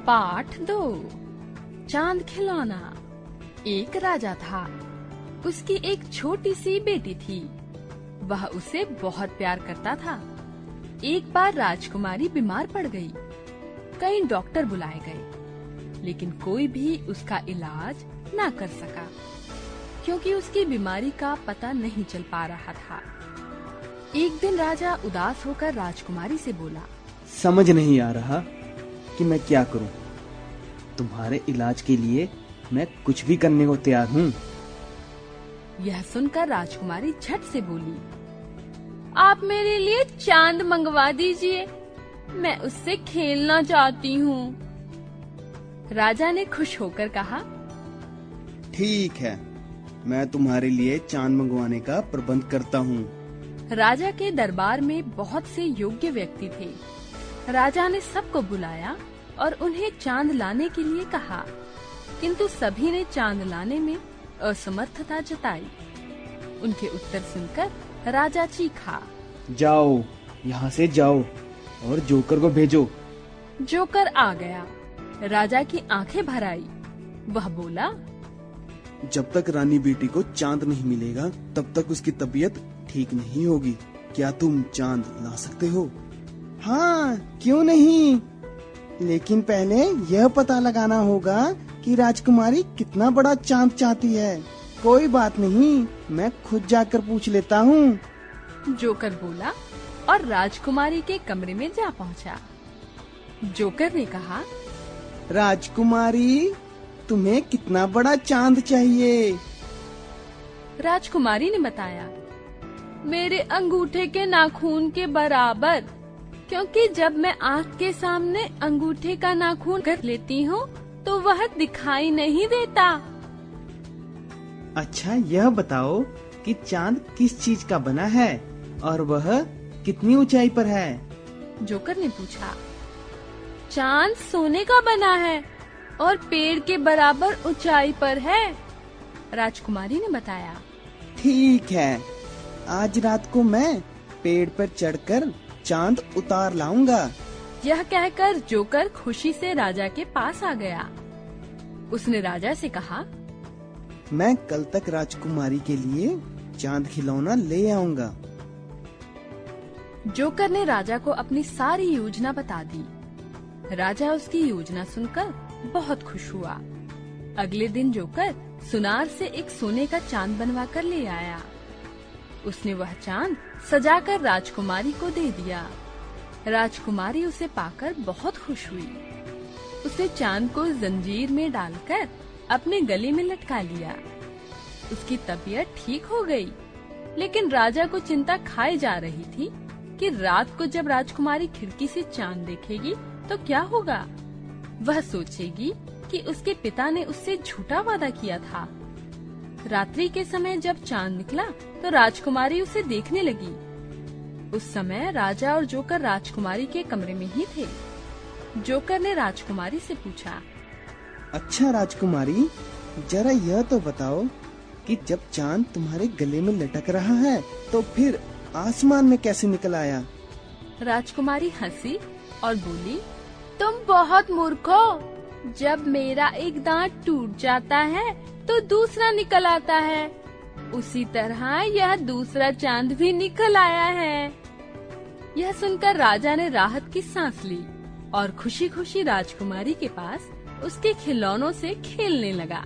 पाठ 2 चांद खिलौना। एक राजा था, उसकी एक छोटी सी बेटी थी। वह उसे बहुत प्यार करता था। एक बार राजकुमारी बीमार पड़ गई। कई डॉक्टर बुलाए गए, लेकिन कोई भी उसका इलाज ना कर सका, क्योंकि उसकी बीमारी का पता नहीं चल पा रहा था। एक दिन राजा उदास होकर राजकुमारी से बोला, समझ नहीं आ रहा कि मैं क्या करूं। तुम्हारे इलाज के लिए मैं कुछ भी करने को तैयार हूं। यह सुनकर राजकुमारी झट से बोली, आप मेरे लिए चांद मंगवा दीजिए, मैं उससे खेलना चाहती हूँ। राजा ने खुश होकर कहा, ठीक है, मैं तुम्हारे लिए चांद मंगवाने का प्रबंध करता हूँ। राजा के दरबार में बहुत से योग्य व्यक्ति थे। राजा ने सबको बुलाया और उन्हें चांद लाने के लिए कहा, किंतु सभी ने चांद लाने में असमर्थता जताई। उनके उत्तर सुनकर राजा चीखा, जाओ, यहाँ से जाओ और जोकर को भेजो। जोकर आ गया। राजा की आंखें भर आई। वह बोला, जब तक रानी बेटी को चांद नहीं मिलेगा तब तक उसकी तबीयत ठीक नहीं होगी। क्या तुम चांद ला सकते हो? हाँ, क्यों नहीं, लेकिन पहले यह पता लगाना होगा कि राजकुमारी कितना बड़ा चांद चाहती है। कोई बात नहीं, मैं खुद जाकर पूछ लेता हूँ। जोकर बोला और राजकुमारी के कमरे में जा पहुँचा। जोकर ने कहा, राजकुमारी, तुम्हें कितना बड़ा चांद चाहिए? राजकुमारी ने बताया, मेरे अंगूठे के नाखून के बराबर, क्योंकि जब मैं आँख के सामने अंगूठे का नाखून कर लेती हूँ तो वह दिखाई नहीं देता। अच्छा, यह बताओ कि चांद किस चीज का बना है और वह कितनी ऊंचाई पर है? जोकर ने पूछा। चांद सोने का बना है और पेड़ के बराबर ऊंचाई पर है, राजकुमारी ने बताया। ठीक है, आज रात को मैं पेड़ पर चढ़कर चांद उतार लाऊंगा। यह कहकर जोकर खुशी से राजा के पास आ गया। उसने राजा से कहा, मैं कल तक राजकुमारी के लिए चांद खिलौना ले आऊंगा। जोकर ने राजा को अपनी सारी योजना बता दी। राजा उसकी योजना सुनकर बहुत खुश हुआ। अगले दिन जोकर सुनार से एक सोने का चांद बनवा कर ले आया। उसने वह चांद सजाकर राजकुमारी को दे दिया। राजकुमारी उसे पाकर बहुत खुश हुई। उसने चांद को जंजीर में डालकर अपने गले में लटका लिया। उसकी तबीयत ठीक हो गई, लेकिन राजा को चिंता खाई जा रही थी कि रात को जब राजकुमारी खिड़की से चांद देखेगी तो क्या होगा। वह सोचेगी कि उसके पिता ने उससे झूठा वादा किया था। रात्रि के समय जब चांद निकला तो राजकुमारी उसे देखने लगी। उस समय राजा और जोकर राजकुमारी के कमरे में ही थे। जोकर ने राजकुमारी से पूछा, अच्छा राजकुमारी, जरा यह तो बताओ कि जब चांद तुम्हारे गले में लटक रहा है तो फिर आसमान में कैसे निकल आया? राजकुमारी हंसी और बोली, तुम बहुत मूर्ख हो। जब मेरा एक दांत टूट जाता है तो दूसरा निकल आता है, उसी तरह यह दूसरा चांद भी निकल आया है। यह सुनकर राजा ने राहत की सांस ली और खुशी खुशी राजकुमारी के पास उसके खिलौनों से खेलने लगा।